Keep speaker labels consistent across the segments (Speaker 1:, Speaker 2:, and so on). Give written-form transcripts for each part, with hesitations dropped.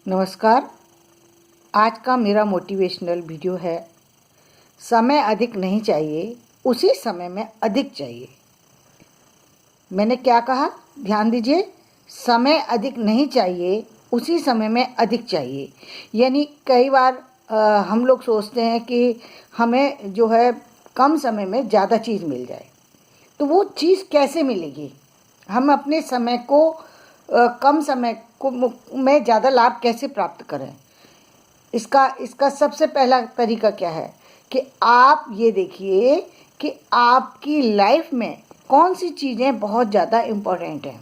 Speaker 1: नमस्कार। आज का मेरा मोटिवेशनल वीडियो है, समय अधिक नहीं चाहिए, उसी समय में अधिक चाहिए। मैंने क्या कहा, ध्यान दीजिए। समय अधिक नहीं चाहिए, उसी समय में अधिक चाहिए। यानी कई बार हम लोग सोचते हैं कि हमें जो है कम समय में ज़्यादा चीज़ मिल जाए। तो वो चीज़ कैसे मिलेगी? हम अपने समय को कम समय को में ज़्यादा लाभ कैसे प्राप्त करें? इसका सबसे पहला तरीका क्या है कि आप ये देखिए कि आपकी लाइफ में कौन सी चीज़ें बहुत ज़्यादा इम्पोर्टेंट हैं।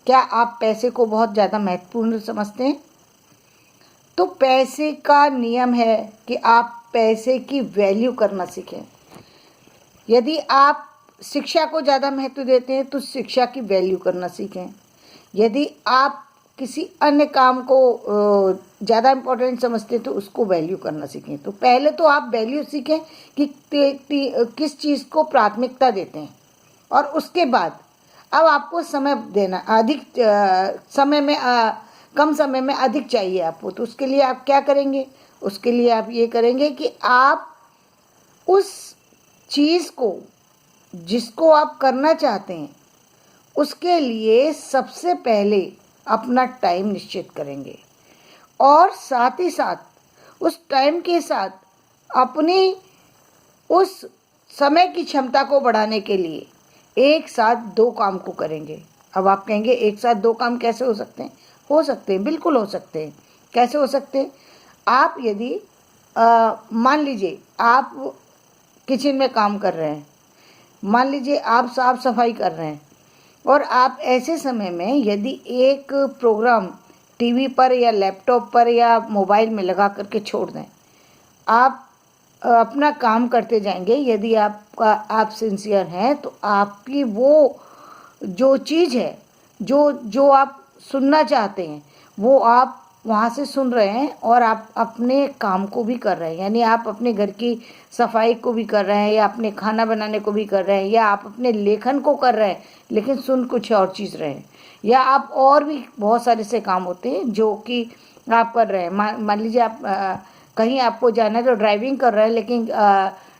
Speaker 1: क्या आप पैसे को बहुत ज़्यादा महत्वपूर्ण समझते हैं? तो पैसे का नियम है कि आप पैसे की वैल्यू करना सीखें। यदि आप शिक्षा को ज़्यादा महत्व देते हैं तो शिक्षा की वैल्यू करना सीखें। यदि आप किसी अन्य काम को ज़्यादा इम्पोर्टेंट समझते हैं तो उसको वैल्यू करना सीखें। तो पहले तो आप वैल्यू सीखें कि किस चीज़ को प्राथमिकता देते हैं, और उसके बाद अब आपको समय देना अधिक समय में कम समय में अधिक चाहिए आपको। तो उसके लिए आप क्या करेंगे? उसके लिए आप ये करेंगे कि आप उस चीज़ को जिसको आप करना चाहते हैं उसके लिए सबसे पहले अपना टाइम निश्चित करेंगे, और साथ ही साथ उस टाइम के साथ अपनी उस समय की क्षमता को बढ़ाने के लिए एक साथ दो काम को करेंगे। अब आप कहेंगे एक साथ दो काम कैसे हो सकते हैं? हो सकते हैं, बिल्कुल हो सकते हैं। कैसे हो सकते हैं? आप यदि मान लीजिए आप किचन में काम कर रहे हैं, मान लीजिए आप साफ सफाई कर रहे हैं, और आप ऐसे समय में यदि एक प्रोग्राम टीवी पर या लैपटॉप पर या मोबाइल में लगा करके छोड़ दें, आप अपना काम करते जाएंगे। यदि आप सिंसियर हैं तो आपकी वो जो चीज़ है, जो जो आप सुनना चाहते हैं, वो आप वहाँ से सुन रहे हैं और आप अपने काम को भी कर रहे हैं। यानी आप अपने घर की सफाई को भी कर रहे हैं, या अपने खाना बनाने को भी कर रहे हैं, या आप अपने लेखन को कर रहे हैं लेकिन सुन कुछ और चीज़ रहे हैं, या आप और भी बहुत सारे से काम होते हैं जो कि आप कर रहे हैं। मान लीजिए आप कहीं आपको जाना है तो ड्राइविंग कर रहे हैं, लेकिन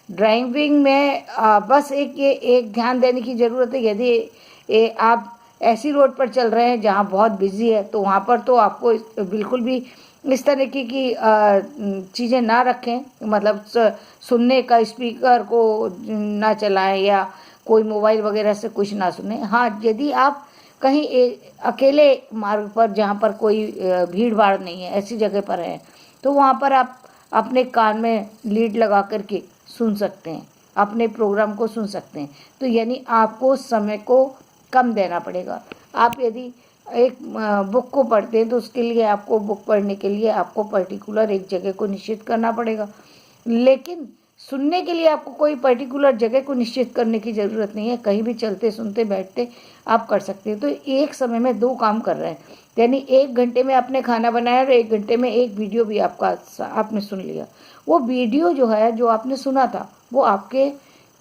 Speaker 1: ड्राइविंग में बस एक ध्यान देने की ज़रूरत है। यदि आप ऐसी रोड पर चल रहे हैं जहाँ बहुत बिजी है तो वहाँ पर तो आपको बिल्कुल भी इस तरीके की चीज़ें ना रखें, मतलब सुनने का स्पीकर को ना चलाएं या कोई मोबाइल वगैरह से कुछ ना सुने। हाँ, यदि आप कहीं अकेले मार्ग पर जहाँ पर कोई भीड़ भाड़ नहीं है, ऐसी जगह पर हैं, तो वहाँ पर आप अपने कान में लीड लगा करके सुन सकते हैं, अपने प्रोग्राम को सुन सकते हैं। तो यानी आपको समय को कम देना पड़ेगा। आप यदि एक बुक को पढ़ते हैं तो उसके लिए आपको बुक पढ़ने के लिए आपको पर्टिकुलर एक जगह को निश्चित करना पड़ेगा, लेकिन सुनने के लिए आपको कोई पर्टिकुलर जगह को निश्चित करने की ज़रूरत नहीं है। कहीं भी चलते सुनते बैठते आप कर सकते हैं। तो एक समय में दो काम कर रहे हैं, यानी 1 घंटे में आपने खाना बनाया और 1 घंटे में एक वीडियो भी आपने सुन लिया। वो वीडियो जो है, जो आपने सुना था, वो आपके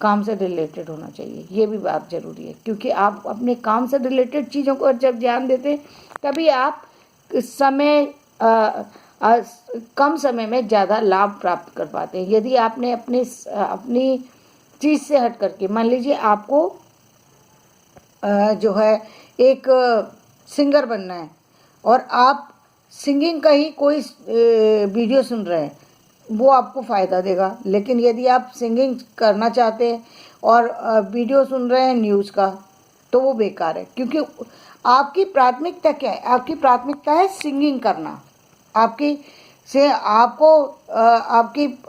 Speaker 1: काम से रिलेटेड होना चाहिए। ये भी बात ज़रूरी है, क्योंकि आप अपने काम से रिलेटेड चीज़ों को जब ध्यान देते हैं तभी आप समय कम समय में ज़्यादा लाभ प्राप्त कर पाते हैं। यदि आपने अपनी चीज़ से हट करके, मान लीजिए आपको जो है एक सिंगर बनना है और आप सिंगिंग का ही कोई वीडियो सुन रहे हैं, वो आपको फ़ायदा देगा। लेकिन यदि आप सिंगिंग करना चाहते हैं और वीडियो सुन रहे हैं न्यूज़ का, तो वो बेकार है, क्योंकि आपकी प्राथमिकता क्या है? आपकी प्राथमिकता है सिंगिंग करना। आपकी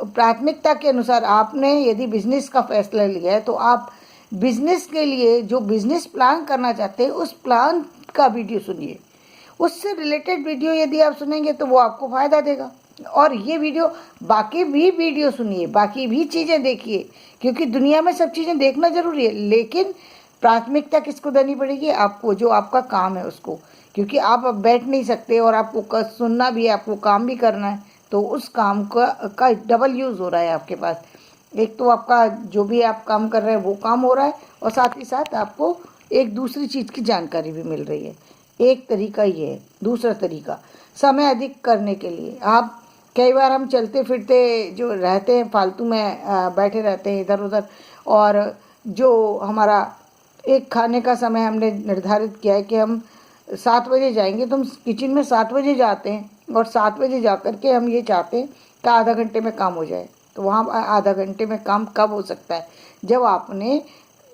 Speaker 1: प्राथमिकता के अनुसार आपने यदि बिजनेस का फैसला लिया है तो आप बिजनेस के लिए जो बिजनेस प्लान करना चाहते हैं उस प्लान का वीडियो सुनिए। उससे रिलेटेड वीडियो यदि आप सुनेंगे तो वो आपको फ़ायदा देगा। और ये वीडियो, बाकी भी वीडियो सुनिए, बाकी भी चीज़ें देखिए, क्योंकि दुनिया में सब चीज़ें देखना ज़रूरी है, लेकिन प्राथमिकता किसको देनी पड़ेगी? आपको, जो आपका काम है उसको। क्योंकि आप अब बैठ नहीं सकते और आपको सुनना भी है, आपको काम भी करना है, तो उस काम का डबल यूज़ हो रहा है आपके पास। एक तो आपका जो भी आप काम कर रहे हैं वो काम हो रहा है, और साथ ही साथ आपको एक दूसरी चीज़ की जानकारी भी मिल रही है। एक तरीका ये है। दूसरा तरीका, समय अधिक करने के लिए। आप कई बार हम चलते फिरते जो रहते हैं फालतू में बैठे रहते हैं इधर उधर, और जो हमारा एक खाने का समय हमने निर्धारित किया है कि हम 7 बजे जाएंगे, तो हम किचन में 7 बजे जाते हैं और 7 बजे जा कर के हम ये चाहते हैं कि आधा घंटे में काम हो जाए। तो वहाँ आधा घंटे में काम कब हो सकता है?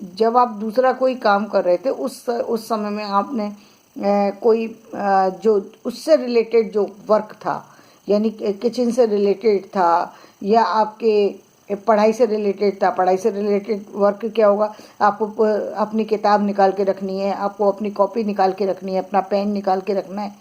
Speaker 1: जब आप दूसरा कोई काम कर रहे थे उस समय में आपने कोई जो उससे रिलेटेड जो वर्क था, यानी किचन से रिलेटेड था या आपके पढ़ाई से रिलेटेड था। पढ़ाई से रिलेटेड वर्क क्या होगा? आपको अपनी किताब निकाल के रखनी है, आपको अपनी कॉपी निकाल के रखनी है, अपना पेन निकाल के रखना है।